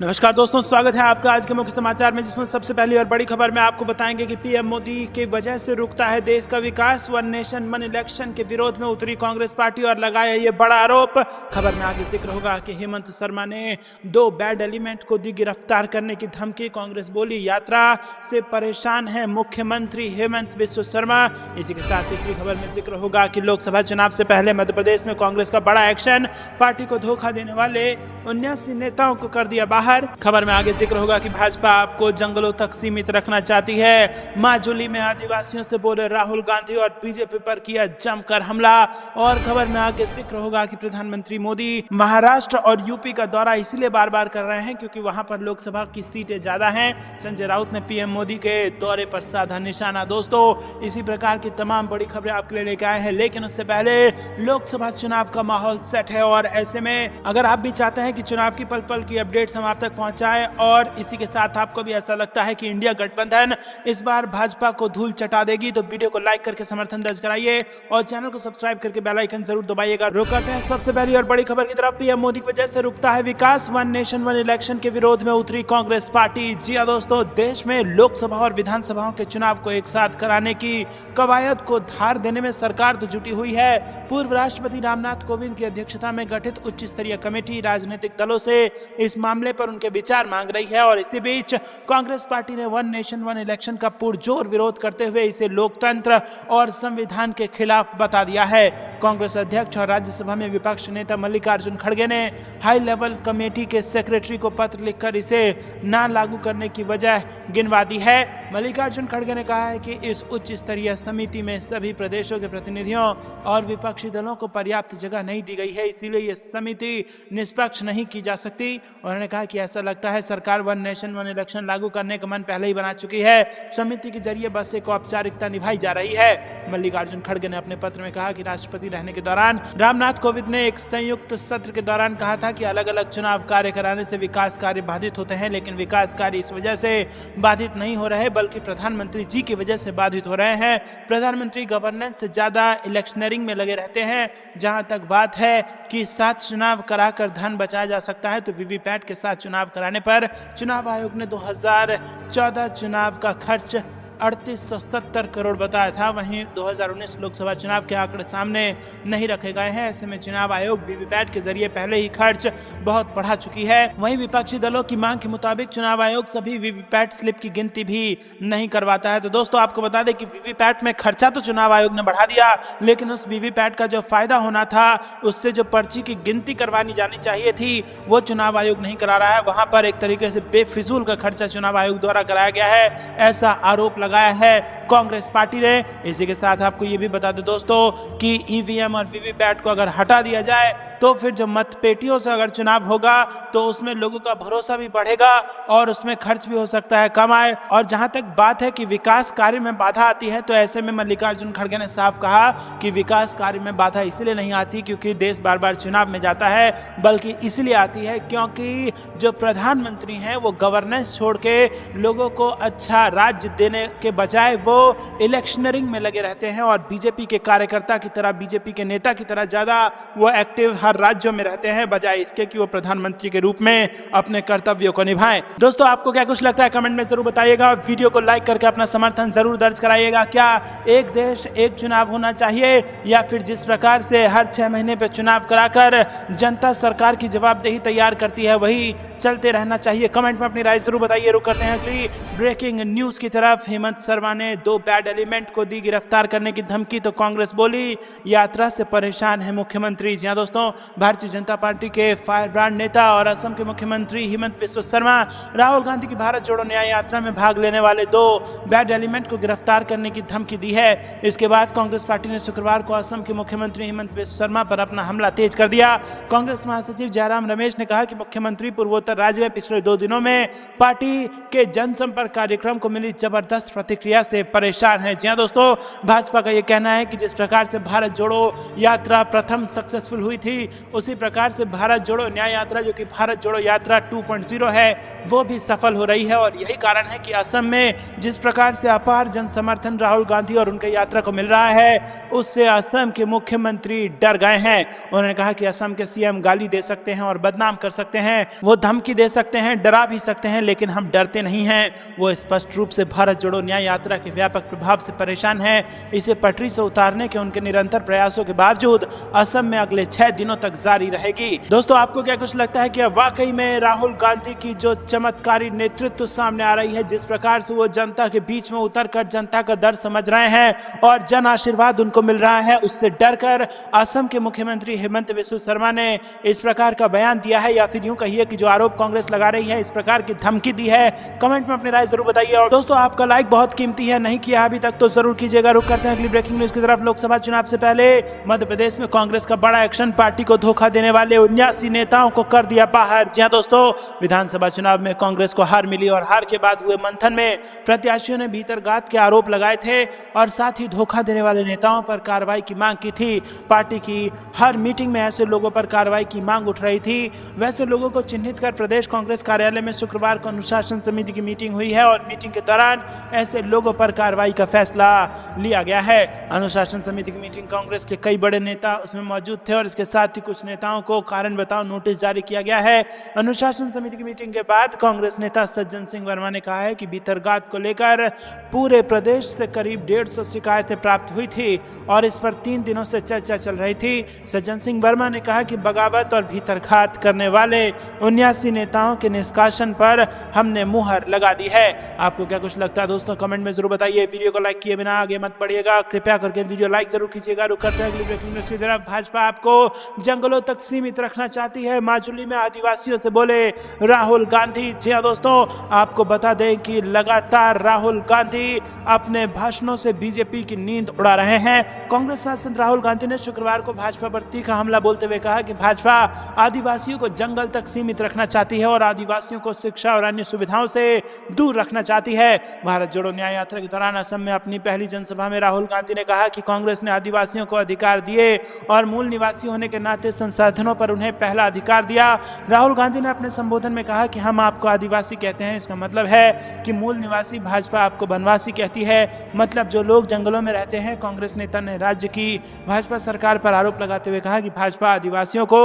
नमस्कार दोस्तों, स्वागत है आपका आज के मुख्य समाचार में, जिसमें सबसे पहली और बड़ी खबर में आपको बताएंगे कि पीएम मोदी की वजह से रुकता है देश का विकास। वन नेशन वन इलेक्शन के विरोध में उतरी कांग्रेस पार्टी और लगाया ये बड़ा आरोप। खबर में आगे जिक्र होगा कि हेमंत शर्मा ने 2 बैड एलिमेंट को दी गिरफ्तार करने की धमकी। कांग्रेस बोली यात्रा से परेशान है मुख्यमंत्री हेमंत बिस्व शर्मा। इसी के साथ तीसरी खबर में जिक्र होगा कि लोकसभा चुनाव से पहले मध्य प्रदेश में कांग्रेस का बड़ा एक्शन, पार्टी को धोखा देने वाले 79 नेताओं को कर दिया बाहर। खबर में आगे जिक्र होगा कि भाजपा आपको जंगलों तक सीमित रखना चाहती है। माजुली में आदिवासियों से बोले राहुल गांधी और बीजेपी पर किया जमकर हमला। और खबर में आगे जिक्र होगा कि प्रधानमंत्री मोदी महाराष्ट्र और यूपी का दौरा इसलिए बार बार कर रहे हैं क्योंकि वहां पर लोकसभा की सीटें ज्यादा हैं। संजय राउत ने पीएम मोदी के दौरे पर साधा निशाना। दोस्तों, इसी प्रकार की तमाम बड़ी खबरें आपके लिए लेकर आए हैं, लेकिन उससे पहले लोकसभा चुनाव का माहौल सेट है और ऐसे में अगर आप भी चाहते हैं कि चुनाव की पल पल की अपडेट्स हम आप तक पहुंचाएं और इसी के साथ आपको भी ऐसा लगता है कि इंडिया गठबंधन इस बार भाजपा को धूल चटा देगी, तो वीडियो को लाइक करके समर्थन दर्ज कराइए और चैनल को सब्सक्राइब करके बेल आइकन जरूर दबाइएगा। रुक करते हैं सबसे पहली और बड़ी खबर की तरफ। पीएम मोदी की वजह से रुकता है विकास, वन नेशन वन इलेक्शन के विरोध में उतरी कांग्रेस पार्टी। जी हां दोस्तों, देश में लोकसभा और विधानसभाओं के चुनाव को एक साथ कराने की कवायद को धार देने में सरकार तो जुटी हुई है। पूर्व राष्ट्रपति रामनाथ कोविंद की अध्यक्षता में गठित उच्च स्तरीय कमेटी राजनीतिक दलों से इस मामले पर उनके विचार मांग रही है और इसी बीच कांग्रेस पार्टी ने वन नेशन वन इलेक्शन का पुरजोर विरोध करते हुए इसे लोकतंत्र और संविधान के खिलाफ बता दिया है। कांग्रेस अध्यक्ष और राज्यसभा में विपक्ष नेता मल्लिकार्जुन खड़गे ने हाई लेवल कमेटी के सेक्रेटरी को पत्र लिखकर इसे ना लागू करने की वजह गिनवा दी है। मल्लिकार्जुन खड़गे ने कहा है कि इस उच्च स्तरीय समिति में सभी प्रदेशों के प्रतिनिधियों और विपक्षी दलों को पर्याप्त जगह नहीं दी गई है, इसीलिए यह समिति निष्पक्ष नहीं की जा सकती। उन्होंने कहा कि ऐसा लगता है सरकार वन नेशन वन इलेक्शन लागू करने का मन पहले ही बना चुकी है, समिति के जरिए बस एक औपचारिकता निभाई जा रही है। मल्लिकार्जुन खड़गे ने अपने पत्र में कहा कि राष्ट्रपति रहने के दौरान रामनाथ कोविंद ने एक संयुक्त सत्र के दौरान कहा था कि अलग अलग चुनाव कार्य कराने से विकास कार्य बाधित होते हैं, लेकिन विकास कार्य इस वजह से बाधित नहीं हो रहे बल्कि प्रधानमंत्री जी की वजह से बाधित हो रहे हैं। प्रधानमंत्री गवर्नेंस से ज्यादा इलेक्शनरिंग में लगे रहते हैं। जहां तक बात है कि 7 चुनाव कराकर धन बचाया जा सकता है, तो वीवीपैट के साथ चुनाव कराने पर चुनाव आयोग ने 2014 चुनाव का खर्च 3870 करोड़ बताया था। वहीं 2019 लोकसभा चुनाव के आंकड़े सामने नहीं रखे गए हैं। ऐसे में चुनाव आयोग वीवीपैट के जरिए पहले ही खर्च बहुत बढ़ा चुकी है। वहीं विपक्षी दलों की मांग के मुताबिक चुनाव आयोग सभी वीवीपैट स्लिप की गिनती भी नहीं करवाता है। तो दोस्तों, आपको बता दें कि वीवीपैट में खर्चा तो चुनाव आयोग ने बढ़ा दिया, लेकिन उस वीवीपैट का जो फायदा होना था, उससे जो पर्ची की गिनती करवानी जानी चाहिए थी, वो चुनाव आयोग नहीं करा रहा है। वहां पर एक तरीके से बेफिजूल का खर्चा चुनाव आयोग द्वारा कराया गया है, ऐसा आरोप लगाया है कांग्रेस पार्टी ने। इसी के साथ आपको ये भी बता दें दोस्तों कि ईवीएम और वीवीपैट को अगर हटा दिया जाए तो फिर जो मतपेटियों से अगर चुनाव होगा तो उसमें लोगों का भरोसा भी बढ़ेगा और उसमें खर्च भी हो सकता है कम आए। और जहां तक बात है कि विकास कार्य में बाधा आती है, तो ऐसे में मल्लिकार्जुन खड़गे ने साफ कहा कि विकास कार्य में बाधा इसलिए नहीं आती क्योंकि देश बार बार चुनाव में जाता है, बल्कि इसलिए आती है क्योंकि जो प्रधानमंत्री हैं वो गवर्नेंस छोड़ के लोगों को अच्छा राज्य देने के बजाय वो इलेक्शनरिंग में लगे रहते हैं और बीजेपी के कार्यकर्ता की तरह, बीजेपी के नेता की तरह ज्यादा वो एक्टिव हर राज्यों में रहते हैं, बजाय इसके कि वो प्रधानमंत्री के रूप में अपने कर्तव्यों को निभाएं। दोस्तों, आपको क्या कुछ लगता है कमेंट में जरूर बताइएगा। वीडियो को लाइक करके अपना समर्थन जरूर दर्ज कराइएगा। क्या एक देश एक चुनाव होना चाहिए, या फिर जिस प्रकार से हर 6 महीने पे चुनाव कराकर जनता सरकार की जवाबदेही तैयार करती है वही चलते रहना चाहिए? कमेंट में अपनी राय जरूर बताइए। रुक करते हैं अगली ब्रेकिंग न्यूज की तरफ। हेमंत शर्मा ने 2 बैड एलिमेंट को दी गिरफ्तार करने की धमकी, तो कांग्रेस बोली यात्रा से परेशान है मुख्यमंत्री। जी हां दोस्तों, भारतीय जनता पार्टी के फायर ब्रांड नेता और असम के मुख्यमंत्री हेमंत बिस्व शर्मा राहुल गांधी की भारत जोड़ो न्याय यात्रा में भाग लेने वाले 2 बैड एलिमेंट को गिरफ्तार करने की धमकी दी है। इसके बाद कांग्रेस पार्टी ने शुक्रवार को असम के मुख्यमंत्री हेमंत बिस्व शर्मा पर अपना हमला तेज कर दिया। कांग्रेस महासचिव जयराम रमेश ने कहा कि मुख्यमंत्री पूर्वोत्तर राज्य में पिछले 2 दिनों में पार्टी के जनसंपर्क कार्यक्रम को मिली जबरदस्त प्रतिक्रिया से परेशान हैं। जी हाँ दोस्तों, भाजपा का ये कहना है कि जिस प्रकार से भारत जोड़ो यात्रा प्रथम सक्सेसफुल हुई थी, उसी प्रकार से भारत जोड़ो न्याय यात्रा, जो कि भारत जोड़ो यात्रा 2.0 है, वो भी सफल हो रही है। और यही कारण है कि असम में जिस प्रकार से अपार जन समर्थन राहुल गांधी और उनके यात्रा को मिल रहा है, उससे असम के मुख्यमंत्री डर गए हैं। उन्होंने कहा कि असम के सीएम गाली दे सकते हैं और बदनाम कर सकते हैं, वो धमकी दे सकते हैं, डरा भी सकते हैं, लेकिन हम डरते नहीं हैं। वो स्पष्ट रूप से भारत जोड़ो न्याय यात्रा के व्यापक प्रभाव से परेशान है। इसे पटरी से उतारने के उनके निरंतर प्रयासों के बावजूद असम में अगले 6 दिनों तक जारी रहेगी। दोस्तों, आपको क्या कुछ लगता है कि वाकई में राहुल गांधी की जो चमत्कारी नेतृत्व सामने आ रही है, जिस प्रकार से वो जनता के बीच में उतरकर जनता का दर्द समझ रहे हैं और जन आशीर्वाद उनको मिल रहा है, उससे डरकर असम के मुख्यमंत्री हेमंत बिस्वा शर्मा ने इस प्रकार का बयान दिया है, या फिर यूं कहिए कि जो आरोप कांग्रेस लगा रही है, इस प्रकार की धमकी दी है? कमेंट में अपनी राय जरूर बताइए। और दोस्तों, आपका लाइक बहुत कीमती है, नहीं किया अभी तक तो जरूर कीजिएगा। रुक करते हैं अगली ब्रेकिंग न्यूज की तरफ। लोकसभा चुनाव से पहले मध्य प्रदेश में कांग्रेस का बड़ा एक्शन, पार्टी को धोखा देने वाले 79 नेताओं को कर दिया बाहर। जी हां दोस्तों, विधानसभा चुनाव में कांग्रेस को हार मिली और हार के बाद हुए मंथन में प्रत्याशियों ने भीतरघात के आरोप लगाए थे और साथ ही धोखा देने वाले नेताओं पर कार्रवाई की मांग की थी। पार्टी की हर मीटिंग में ऐसे लोगों पर कार्रवाई की मांग उठ रही थी। वैसे लोगों को चिन्हित कर प्रदेश कांग्रेस कार्यालय में शुक्रवार को अनुशासन समिति की मीटिंग हुई है और मीटिंग के दौरान ऐसे लोगों पर कार्रवाई का फैसला लिया गया है। अनुशासन समिति की मीटिंग कांग्रेस के कई बड़े नेता उसमें मौजूद थे और इसके साथ ही कुछ नेताओं को कारण बताओ नोटिस जारी किया गया है। अनुशासन समिति की मीटिंग के बाद कांग्रेस नेता सज्जन सिंह वर्मा ने कहा है कि भीतरघात को लेकर पूरे प्रदेश से करीब 150 शिकायतें प्राप्त हुई थी और इस पर 3 दिनों से चर्चा चल रही थी। सज्जन सिंह वर्मा ने कहा कि बगावत और भीतरघात करने वाले 79 नेताओं के निष्कासन पर हमने मुहर लगा दी है। आपको क्या कुछ लगता है दोस्तों, कमेंट में जरूर बताइए। वीडियो को लाइक किए बिना आगे मत बढ़िएगा, कृपया करके वीडियो लाइक जरूर कीजिएगा। रुक करते हैं अगली ब्रेकिंग न्यूज की तरफ। भाजपा आपको जंगलों तक सीमित रखना चाहती है, माजुली में आदिवासियों से बोले राहुल गांधी। जी हां दोस्तों, आपको बता दें कि लगातार राहुल गांधी अपने भाषणों से बीजेपी की नींद उड़ा रहे हैं। कांग्रेस सांसद राहुल गांधी ने शुक्रवार को भाजपा पर तीखा हमला बोलते हुए कहा कि भाजपा आदिवासियों को जंगल तक सीमित रखना चाहती है और आदिवासियों को शिक्षा और अन्य सुविधाओं से दूर रखना चाहती है। भारत जोड़ो न्याय यात्रा के दौरान असम में अपनी पहली जनसभा में राहुल गांधी ने कहा कि कांग्रेस ने आदिवासियों को अधिकार दिए और मूल निवासी होने के नाते संसाधनों पर उन्हें पहला अधिकार दिया। राहुल गांधी ने अपने संबोधन में कहा कि हम आपको आदिवासी कहते हैं, इसका मतलब है कि मूल निवासी, भाजपा आपको वनवासी कहती है, मतलब जो लोग जंगलों में रहते हैं। कांग्रेस नेता ने राज्य की भाजपा सरकार पर आरोप लगाते हुए कहा कि भाजपा आदिवासियों को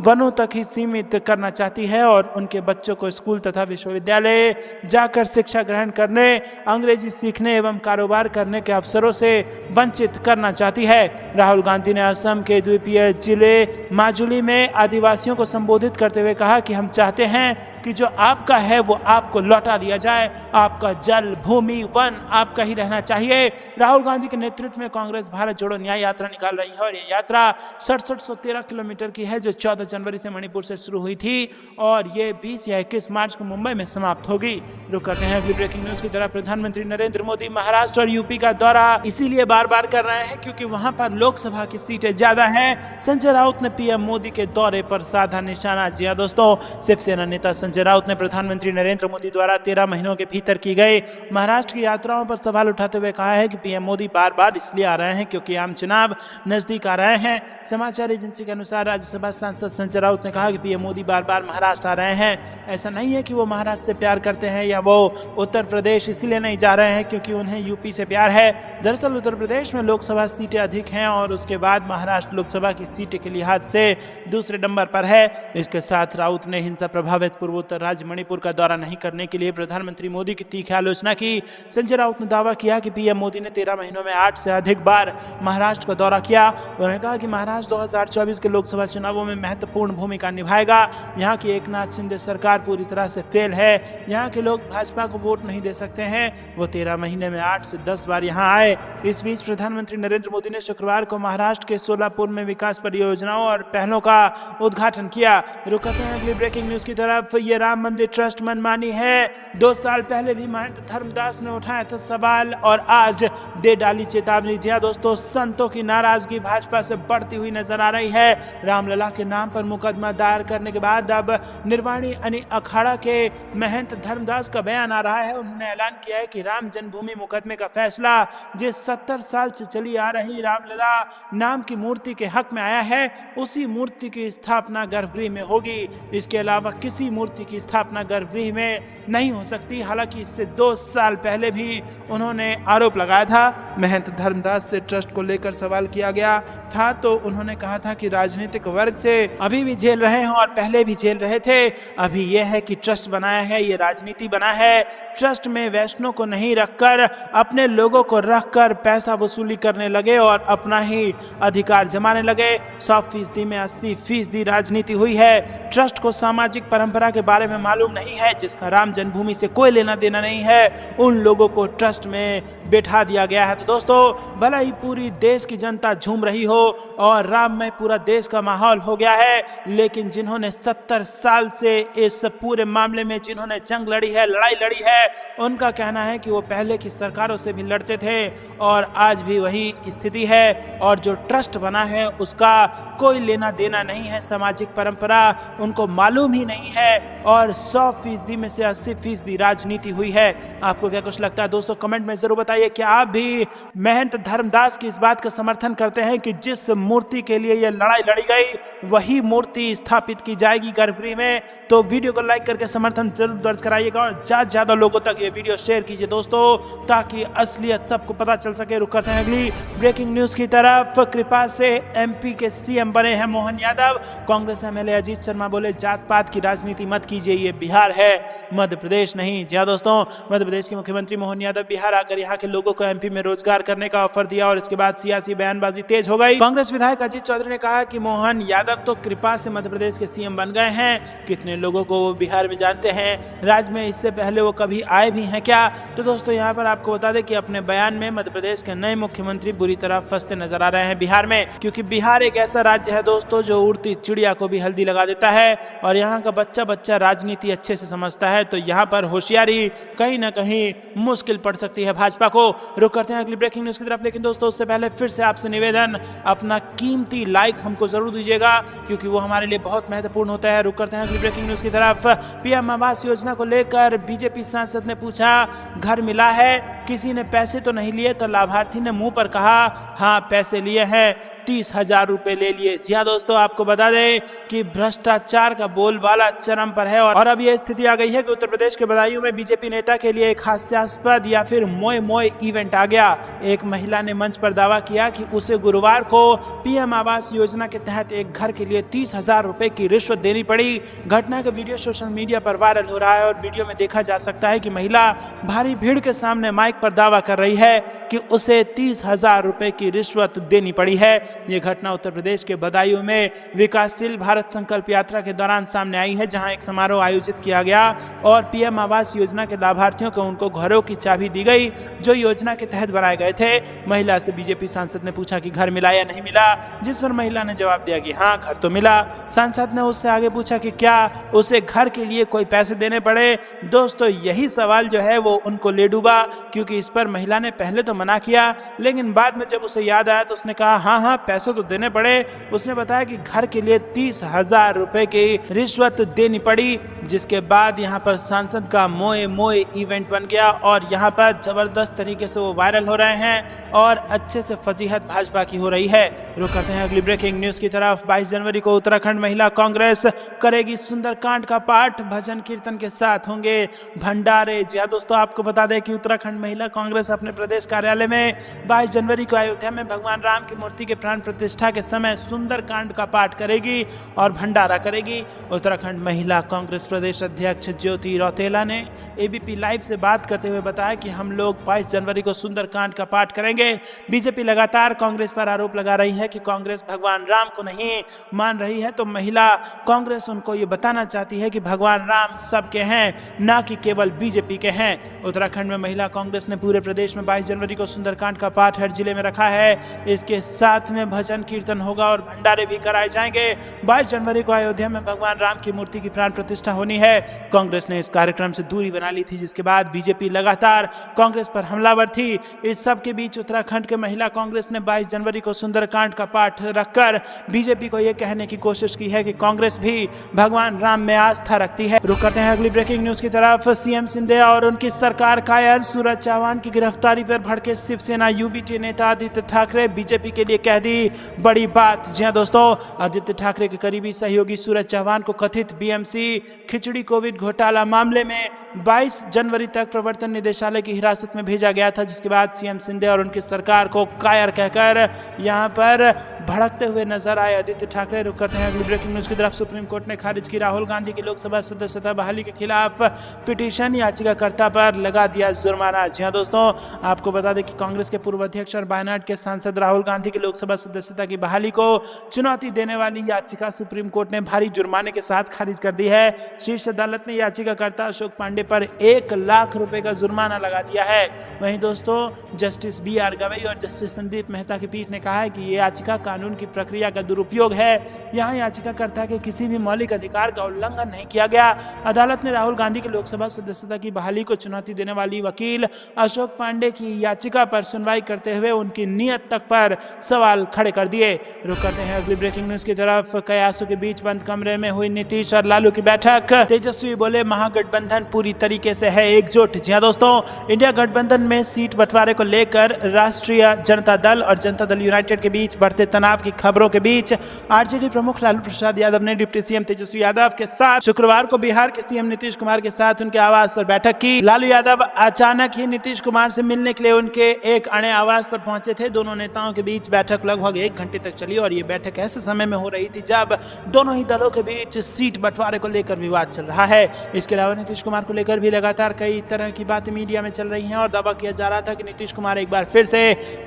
वनों तक ही सीमित करना चाहती है और उनके बच्चों को स्कूल तथा विश्वविद्यालय जाकर शिक्षा ग्रहण करने, अंग्रेजी सीखने एवं कारोबार करने के अवसरों से वंचित करना चाहती है। राहुल गांधी ने असम के द्वीपीय जिले माजुली में आदिवासियों को संबोधित करते हुए कहा कि हम चाहते हैं कि जो आपका है वो आपको लौटा दिया जाए, आपका जल, भूमि, वन आपका ही रहना चाहिए। राहुल गांधी के नेतृत्व में कांग्रेस भारत जोड़ो न्याय यात्रा निकाल रही है और ये यात्रा 6713 किलोमीटर की है, जो 14 जनवरी से मणिपुर से शुरू हुई थी और ये 20 या 21 मार्च को मुंबई में समाप्त होगी। रुक करते हैं अगली ब्रेकिंग न्यूज की तरफ। प्रधानमंत्री नरेंद्र मोदी महाराष्ट्र और यूपी का दौरा इसीलिए बार बार कर रहे हैं क्योंकि वहां पर लोकसभा की सीटें ज्यादा हैं। संजय राउत ने पीएम मोदी के दौरे पर साधा निशाना। जी हां दोस्तों, शिवसेना नेता संजय राउत ने प्रधानमंत्री नरेंद्र मोदी द्वारा 13 महीनों के भीतर की गई महाराष्ट्र की यात्राओं पर सवाल उठाते हुए कहा है कि पीएम मोदी बार बार इसलिए आ रहे हैं क्योंकि आम चुनाव नजदीक आ रहे हैं। समाचार एजेंसी के अनुसार राज्यसभा सांसद संजय राउत ने कहा कि पीएम मोदी बार बार महाराष्ट्र आ रहे हैं। ऐसा नहीं है कि वो महाराष्ट्र से प्यार करते हैं या वो उत्तर प्रदेश इसीलिए नहीं जा रहे हैं क्योंकि उन्हें यूपी से प्यार है। दरअसल उत्तर प्रदेश में लोकसभा सीटें अधिक हैं और उसके बाद महाराष्ट्र लोकसभा की सीटें के लिहाज से दूसरे नंबर पर है। इसके साथ राउत ने हिंसा प्रभावित पूर्वोत्तर राज्य मणिपुर का दौरा नहीं करने के लिए प्रधानमंत्री मोदी की तीखी आलोचना की। संजय राउत ने दावा किया कि पीएम मोदी ने 13 महीनों में 8 से अधिक बार महाराष्ट्र का दौरा किया। उन्होंने कहा कि महाराष्ट्र 2024 के लोकसभा चुनावों में महत्वपूर्ण भूमिका निभाएगा। यहाँ की एकनाथ शिंदे सरकार पूरी तरह से फेल है। यहाँ के लोग भाजपा को वोट नहीं दे सकते हैं। वो 13 महीने में 8 से 10 बार यहाँ आए। इस बीच प्रधानमंत्री नरेंद्र मोदी ने शुक्रवार को महाराष्ट्र के सोलापुर में विकास परियोजनाओं और पहलों का उद्घाटन किया। रुकते हैं अगली ब्रेकिंग न्यूज की तरफ। ये राम मंदिर ट्रस्ट मनमानी है। 2 साल पहले भी महंत धर्मदास ने उठाया था सवाल और आज दे डाली चेतावनी। जी हाँ दोस्तों, संतों की नाराजगी भाजपा से बढ़ती हुई नजर आ रही है। रामलला के नाम पर मुकदमा दायर करने के बाद अब निर्वाणी यानी अखाड़ा के महंत धर्मदास का बयान आ रहा है। उन्होंने ऐलान किया है कि राम जन्मभूमि मुकदमे का फैसला जिस 70 साल से चली आ रही रामलला नाम की मूर्ति के हक में आया है, उसी मूर्ति की स्थापना गर्भगृह में होगी। इसके अलावा किसी मूर्ति की स्थापना गर्भगृह में नहीं हो सकती। हालांकि इससे 2 साल पहले भी उन्होंने आरोप लगाया था। महंत धर्मदास से ट्रस्ट को लेकर सवाल किया गया था तो उन्होंने कहा था कि राजनीतिक वर्ग से अभी भी झेल रहे हैं और पहले भी झेल रहे थे। अभी यह है कि ट्रस्ट बनाया है, ये राजनीति बना है। ट्रस्ट में वैष्णव को नहीं रखकर अपने लोगों को रखकर पैसा वसूली करने लगे और अपना ही अधिकार जमाने लगे। 100% में 80% राजनीति हुई है। ट्रस्ट को सामाजिक परंपरा के बारे में मालूम नहीं है, जिसका राम जन्मभूमि से कोई लेना देना नहीं है, उन लोगों को ट्रस्ट में बैठा दिया गया है। तो दोस्तों, भले ही पूरी देश की जनता झूम रही हो और राम में पूरा देश का माहौल हो गया है, लेकिन जिन्होंने 70 साल से इस पूरे मामले में जिन्होंने जंग लड़ी है, लड़ाई लड़ी है, उनका कहना है कि वो पहले की सरकारों से भी लड़ते थे और आज भी वही स्थिति है। और जो ट्रस्ट बना है उसका कोई लेना देना नहीं है, सामाजिक परंपरा उनको मालूम ही नहीं है और 100% में से 80% राजनीति हुई है। आपको क्या कुछ लगता है दोस्तों? कमेंट में जरूर बताइए। क्या आप भी महंत धर्मदास की इस बात का समर्थन करते हैं कि जिस मूर्ति के लिए यह लड़ाई लड़ी गई वही मूर्ति स्थापित की जाएगी गर्भगृह में? तो वीडियो को लाइक करके समर्थन जरूर दर्ज कराइएगा और ज्यादा लोगों तक ये वीडियो शेयर कीजिए दोस्तों, ताकि असलियत सबको पता चल सके। रुक करते हैं अगली ब्रेकिंग न्यूज की तरफ। कृपा से एमपी के सीएम बने हैं मोहन यादव। कांग्रेस एमएलए अजीत शर्मा बोले जात पात की राजनीति मत कीजिए, ये बिहार है, मध्य प्रदेश नहीं। जी हाँ दोस्तों, मध्य प्रदेश के मुख्यमंत्री मोहन यादव बिहार आकर यहाँ के लोगों को एमपी में रोजगार करने का ऑफर दिया और इसके बाद सियासी बयानबाजी तेज हो गई। कांग्रेस विधायक अजीत चौधरी ने कहा कि मोहन यादव तो कृपा से मध्य प्रदेश के सीएम बन गए हैं। कितने लोगों को वो बिहार में जानते हैं? राज्य में इससे पहले वो कभी आए भी हैं क्या? तो दोस्तों, यहाँ पर आपको बता दें कि अपने बयान में मध्य प्रदेश के नए मुख्यमंत्री बुरी तरह फंसते नजर आ रहे हैं बिहार में, क्योंकि बिहार एक ऐसा राज्य है दोस्तों जो उड़ती चिड़िया को भी हल्दी लगा देता है और यहाँ का बच्चा राजनीति अच्छे से समझता है। तो यहाँ पर होशियारी कहीं ना कहीं मुश्किल पड़ सकती है भाजपा को। रुक करते हैं अगली ब्रेकिंग न्यूज की तरफ, लेकिन दोस्तों उससे पहले फिर से आपसे निवेदन, अपना कीमती लाइक हमको जरूर दीजिएगा क्योंकि वो हमारे लिए बहुत महत्वपूर्ण होता है। रुक करते हैं अगली ब्रेकिंग न्यूज की तरफ। पीएम आवास योजना को लेकर बीजेपी सांसद ने पूछा घर मिला है, किसी ने पैसे तो नहीं लिए? तो लाभार्थी ने मुंह पर कहा हाँ पैसे लिए हैं, 30,000 रुपए ले लिए। जी हाँ दोस्तों, आपको बता दें कि भ्रष्टाचार का बोलबाला चरम पर है और अब यह स्थिति आ गई है कि उत्तर प्रदेश के बदायूं में बीजेपी नेता के लिए एक हास्यास्पद या फिर मोए इवेंट आ गया। एक महिला ने मंच पर दावा किया कि उसे गुरुवार को पीएम आवास योजना के तहत एक घर के लिए 30,000 रुपए की रिश्वत देनी पड़ी। घटना का वीडियो सोशल मीडिया पर वायरल हो रहा है और वीडियो में देखा जा सकता है कि महिला भारी भीड़ के सामने माइक पर दावा कर रही है कि उसे 30,000 रुपए की रिश्वत देनी पड़ी है। ये घटना उत्तर प्रदेश के बदायूं में विकासशील भारत संकल्प यात्रा के दौरान सामने आई है, जहां एक समारोह आयोजित किया गया और पीएम आवास योजना के लाभार्थियों को उनको घरों की चाबी दी गई जो योजना के तहत बनाए गए थे। महिला से बीजेपी सांसद ने पूछा कि घर मिला या नहीं मिला, जिस पर महिला ने जवाब दिया कि हाँ घर तो मिला। सांसद ने उससे आगे पूछा कि क्या उसे घर के लिए कोई पैसे देने पड़े। दोस्तों, यही सवाल जो है वो उनको ले डूबा, क्योंकि इस पर महिला ने पहले तो मना किया, लेकिन बाद में जब उसे याद आया तो उसने कहा हाँ पैसे तो देने पड़े। उसने बताया कि घर के लिए 30,000 रुपए की रिश्वत देनी पड़ी, जिसके बाद यहाँ पर सांसद का मोए इवेंट बन गया और यहाँ पर जबरदस्त तरीके से वो वायरल हो रहे हैं और अच्छे से फजीहत भाजपा की हो रही है। रुक करते हैं अगली ब्रेकिंग न्यूज की तरफ। 22 जनवरी को उत्तराखंड महिला कांग्रेस करेगी सुंदरकांड का पाठ, भजन कीर्तन के साथ होंगे भंडारे। जी हाँ दोस्तों, आपको बता दें कि उत्तराखंड महिला कांग्रेस अपने प्रदेश कार्यालय में 22 जनवरी को अयोध्या में भगवान राम की मूर्ति के प्राण प्रतिष्ठा के समय सुंदरकांड का पाठ करेगी और भंडारा करेगी। उत्तराखंड महिला कांग्रेस प्रदेश अध्यक्ष ज्योति रौतेला ने एबीपी लाइव से बात करते हुए बताया कि हम लोग 22 जनवरी को सुंदरकांड का पाठ करेंगे। बीजेपी लगातार कांग्रेस पर आरोप लगा रही है कि कांग्रेस भगवान राम को नहीं मान रही है, तो महिला कांग्रेस उनको ये बताना चाहती है कि भगवान राम सबके हैं, ना कि केवल बीजेपी के हैं। उत्तराखंड में महिला कांग्रेस ने पूरे प्रदेश में 22 जनवरी को सुंदरकांड का पाठ हर जिले में रखा है। इसके साथ में भजन कीर्तन होगा और भंडारे भी कराए जाएंगे। 22 जनवरी को अयोध्या में भगवान राम की मूर्ति की प्राण प्रतिष्ठा होनी है। कांग्रेस ने इस कार्यक्रम से दूरी बना ली थी, जिसके बाद बीजेपी लगातार कांग्रेस पर हमलावर थी। इस सब के बीच उत्तराखंड के महिला कांग्रेस ने 22 जनवरी को सुंदरकांड का पाठ रखकर बीजेपी को यह कहने की कोशिश की है कि कांग्रेस भी भगवान राम में आस्था रखती है। रुक करते हैं अगली ब्रेकिंग न्यूज की तरफ। सीएम सिंधिया और उनकी सरकार कायर, सूरज चौहान की गिरफ्तारी पर भड़के शिवसेना यूबीटी नेता आदित्य ठाकरे बीजेपी के लिए कह दी बड़ी बात। जी हां दोस्तों, आदित्य ठाकरे के करीबी सहयोगी सूरज चौहान को कथित बीएमसी खिचड़ी कोविड घोटाला मामले में 22 जनवरी तक प्रवर्तन निदेशालय की हिरासत में भेजा गया था, जिसके बाद सीएम सिंधिया और उनकी सरकार को कायर कहकर यहां पर भड़कते हुए नजर आए आदित्य ठाकरे। रुक करते हैं अगली ब्रेकिंग न्यूज की तरफ। सुप्रीम कोर्ट ने खारिज की राहुल गांधी की लोकसभा सदस्यता बहाली के खिलाफ पिटीशन याचिकाकर्ता पर लगा दिया जुर्माना। जी हां दोस्तों, आपको बता दें कि कांग्रेस के पूर्व अध्यक्ष और वायनाड के सांसद राहुल गांधी की लोकसभा सदस्यता की बहाली को चुनौती देने वाली याचिका सुप्रीम कोर्ट ने भारी जुर्माने के साथ खारिज कर दी है। शीर्ष अदालत ने याचिकाकर्ता अशोक पांडे पर 1 लाख रुपए का जुर्माना लगा दिया है। वहीं दोस्तों, जस्टिस BR गवई और जस्टिस संदीप मेहता की पीठ ने कहा है कि यह याचिका कानून की प्रक्रिया का दुरुपयोग है। यहाँ याचिकाकर्ता के किसी भी मौलिक अधिकार का उल्लंघन नहीं किया गया। अदालत ने राहुल गांधी की लोकसभा सदस्यता की बहाली को चुनौती देने वाली वकील अशोक पांडे की याचिका पर सुनवाई करते हुए उनकी नियत तक पर सवाल खड़े कर दिए। रुक करते हैं अगली ब्रेकिंग न्यूज की तरफ। कयासों के बीच बंद कमरे में हुई नीतीश और लालू की बैठक। तेजस्वी बोले महागठबंधन पूरी तरीके से है एकजुट। जी हां दोस्तों, इंडिया गठबंधन में सीट बंटवारे को लेकर राष्ट्रीय जनता दल और जनता दल यूनाइटेड के बीच बढ़ते तनाव की खबरों के बीच आरजेडी प्रमुख लालू प्रसाद यादव ने डिप्टी सीएम तेजस्वी यादव के साथ शुक्रवार को बिहार के सीएम नीतीश कुमार के साथ उनके आवास पर बैठक की। लालू यादव अचानक ही नीतीश कुमार से मिलने के लिए उनके एक अणे आवास पर पहुंचे थे। दोनों नेताओं के बीच बैठक लगभग 1 घंटे तक चली और ये बैठक ऐसे समय में हो रही थी जब दोनों ही दलों के बीच सीट बंटवारे को लेकर विवाद चल रहा है। इसके अलावा नीतीश कुमार को लेकर भी लगातार कई तरह की बातें मीडिया में चल रही हैं और दावा किया जा रहा था कि नीतीश कुमार एक बार फिर से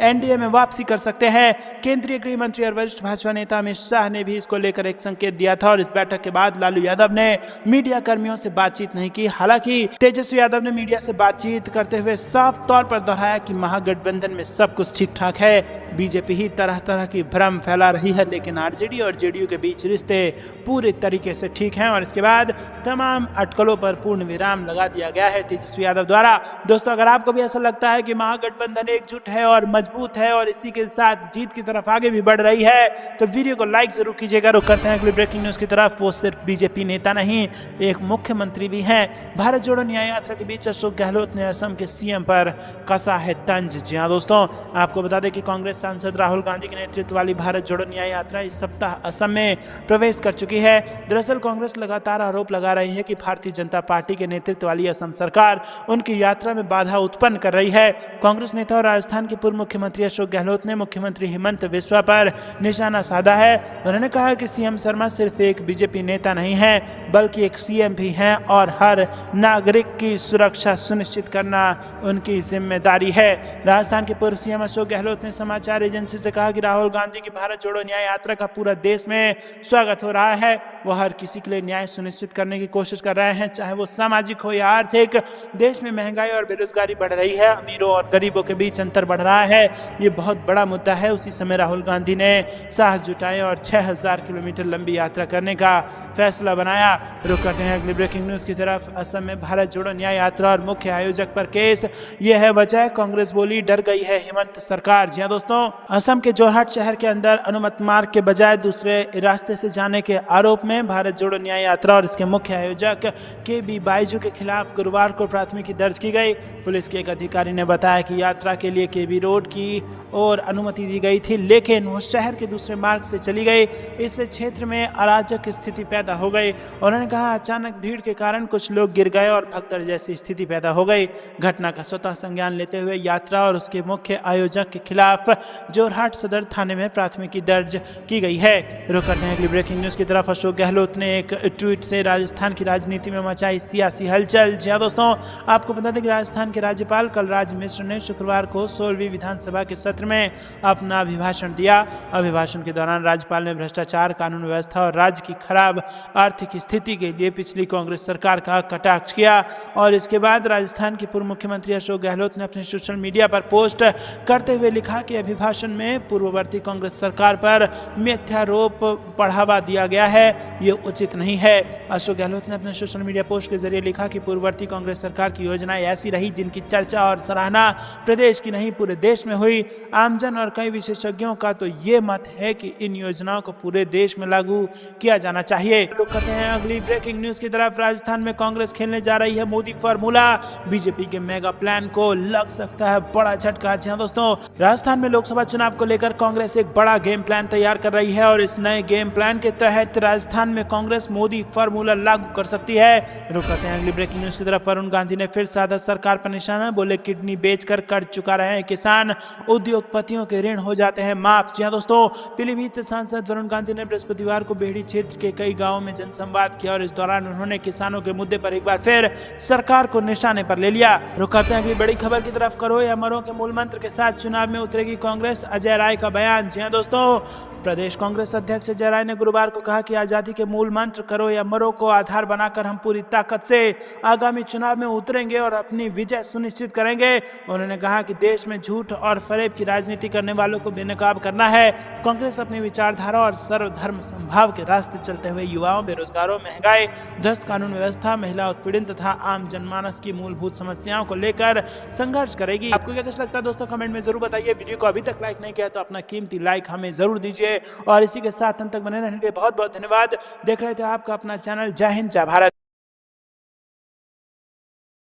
एनडीए में वापसी कर सकते हैं। केंद्रीय गृह मंत्री और वरिष्ठ भाजपा नेता अमित शाह ने भी इसको लेकर एक संकेत दिया था और इस बैठक के बाद लालू यादव ने मीडिया कर्मियों से बातचीत नहीं की। हालांकि तेजस्वी यादव ने मीडिया से बातचीत करते हुए साफ तौर पर दोहराया कि महागठबंधन में सब कुछ ठीक ठाक है। बीजेपी ही तरह तरह की भ्रम फैला रही है, लेकिन आरजेडी और जेडीयू के बीच रिश्ते पूरे तरीके से ठीक हैं और इसके बाद तमाम अटकलों पर पूर्ण विराम लगा दिया गया है तेजस्वी यादव द्वारा। दोस्तों, अगर आपको भी ऐसा लगता है कि महागठबंधन एकजुट है और मजबूत है और इसी के साथ जीत की तरफ आगे भी बढ़ रही है, तो वीडियो को लाइक जरूर कीजिएगा। रुक करते हैं अगली ब्रेकिंग न्यूज की तरफ। वो सिर्फ बीजेपी नेता नहीं, एक मुख्यमंत्री भी हैं। भारत जोड़ो न्याय यात्रा के बीच अशोक गहलोत ने असम के सीएम पर कसा है तंज। जी हां दोस्तों, आपको बता दें कि कांग्रेस सांसद राहुल गांधी के नेतृत्व वाली भारत जोड़ो न्याय यात्रा इस सप्ताह असम में प्रवेश कर चुकी है। दरअसल कांग्रेस लगातार आरोप लगा रही है कि भारतीय जनता पार्टी के नेतृत्व वाली असम सरकार उनकी यात्रा में बाधा उत्पन्न कर रही है। कांग्रेस नेता और राजस्थान के पूर्व मुख्यमंत्री अशोक गहलोत ने मुख्यमंत्री हेमंत बिस्वा पर निशाना साधा है। उन्होंने कहा कि सीएम शर्मा सिर्फ एक बीजेपी नेता नहीं है, बल्कि एक सीएम भी हैं और हर नागरिक की सुरक्षा सुनिश्चित करना उनकी जिम्मेदारी है। राजस्थान के पूर्व सीएम अशोक गहलोत ने समाचार एजेंसी से कहा कि राहुल गांधी की भारत जोड़ो न्याय यात्रा का पूरा देश में स्वागत हो रहा है। वो हर किसी के लिए न्याय सुनिश्चित करने की कोशिश कर रहे हैं, चाहे वो सामाजिक हो या आर्थिक। देश में महंगाई और बेरोजगारी बढ़ रही है, अमीरों और गरीबों के बीच अंतर बढ़ रहा है, ये बहुत बड़ा मुद्दा है। उसी समय राहुल गांधी ने साहस जुटाए और 6000 किलोमीटर लंबी यात्रा करने का फैसला बनाया। रुक करते हैं अगली ब्रेकिंग न्यूज की तरफ। असम में भारत जोड़ो न्याय यात्रा और मुख्य आयोजक पर केस, यह है वजह। कांग्रेस बोली डर गई है हेमंत सरकार। जी हां दोस्तों, असम के जोरहाट शहर के अंदर अनुमत मार्ग के बजाय दूसरे रास्ते से जाने के आरोप में भारत जोड़ो न्याय यात्रा और इसके मुख्य आयोजक KB बाइजू के खिलाफ गुरुवार को प्राथमिकी दर्ज की गई। पुलिस के एक अधिकारी ने बताया कि यात्रा के लिए KB रोड की ओर अनुमति दी गई थी, लेकिन वो शहर के दूसरे मार्ग से चली गई। इससे क्षेत्र में अराजक स्थिति पैदा हो गई। उन्होंने कहा अचानक भीड़ के कारण कुछ लोग गिर गए और भगदड़ जैसी स्थिति पैदा हो गई। घटना का स्वतः संज्ञान लेते हुए यात्रा और उसके मुख्य आयोजक के खिलाफ जोरहाट सदर थाने में प्राथमिकी दर्ज की गई है। है। रुक करते हैं अगली ब्रेकिंग न्यूज की तरफ। अशोक गहलोत ने एक ट्वीट से राजस्थान की राजनीति में मचाई सियासी हलचल। जी हाँ दोस्तों, आपको बता दें कि राजस्थान के राज्यपाल कलराज मिश्र ने शुक्रवार को 16वीं विधानसभा के सत्र में अपना अभिभाषण दिया। अभिभाषण के दौरान राज्यपाल ने भ्रष्टाचार, कानून व्यवस्था और राज्य की खराब आर्थिक स्थिति के लिए पिछली कांग्रेस सरकार का कटाक्ष किया। और इसके बाद राजस्थान के पूर्व मुख्यमंत्री अशोक गहलोत ने अपने सोशल मीडिया पर पोस्ट करते हुए लिखा कि अभिभाषण में पूर्ववर्ती कांग्रेस सरकार पर मिथ्यारोप बढ़ावा दिया गया है, ये उचित नहीं है। अशोक गहलोत ने अपने सोशल मीडिया पोस्ट के जरिए लिखा कि पूर्ववर्ती कांग्रेस सरकार की योजनाएं ऐसी रही जिनकी चर्चा और सराहना प्रदेश की नहीं पूरे देश में हुई। आमजन और कई विशेषज्ञों का तो ये मत है कि इन योजनाओं को पूरे देश में लागू किया जाना चाहिए। रुक करते हैं अगली ब्रेकिंग न्यूज की तरफ। राजस्थान में कांग्रेस खेलने जा रही है मोदी फार्मूला। बीजेपी के मेगा प्लान को लग सकता है बड़ा झटका। जी हाँ दोस्तों, राजस्थान में लोकसभा चुनाव को लेकर कांग्रेस एक बड़ा गेम प्लान तैयार कर रही है और इस नए गेम प्लान के तहत राजस्थान में कांग्रेस मोदी फार्मूला लागू कर सकती है। रुक करते हैं अगली ब्रेकिंग न्यूज की तरफ। वरुण गांधी ने फिर साधा सरकार पर निशाना। बोले किडनी बेचकर कर्ज चुका रहे हैं किसान, उद्योगपतियों के ऋण हो जाते हैं माफ। जी हाँ दोस्तों, पीलीभीत से सांसद वरुण गांधी ने बृहस्पतिवार को बेहड़ी क्षेत्र के कई गांवों में जनसंवाद किया और इस दौरान उन्होंने किसानों के मुद्दे पर एक बार फिर सरकार को निशाने पर ले लिया। रुक करते हैं अगली बड़ी खबर की तरफ। करो या मरो के मूल मंत्र के साथ चुनाव में उतरेगी कांग्रेस, अजय राय का बयान। जी हाँ दोस्तों, प्रदेश कांग्रेस अध्यक्ष अजय राय ने गुरुवार को कहा कि आजादी के मूल मंत्र करो या मरो को आधार बनाकर हम पूरी ताकत से आगामी चुनाव में उतरेंगे और अपनी विजय सुनिश्चित करेंगे। उन्होंने कहा कि देश में झूठ और फरेब की राजनीति करने वालों को बेनकाब करना है। कांग्रेस अपनी विचारधारा और सर्वधर्म संभाव के रास्ते चलते हुए युवाओं, बेरोजगारों, महंगाई, ध्वस्त कानून व्यवस्था, महिला उत्पीड़न तथा आम जनमानस की मूलभूत समस्याओं को लेकर संघर्ष करेगी। आपको क्या लगता है दोस्तों, कमेंट में जरूर बताइए। वीडियो को अभी तक लाइक नहीं किया तो अपना कीमती लाइक हमें जरूर दीजिए और इसी के साथ अंत तक बने रहने के लिए बहुत बहुत धन्यवाद। देख रहे थे आपका अपना चैनल जय हिंद जय भारत।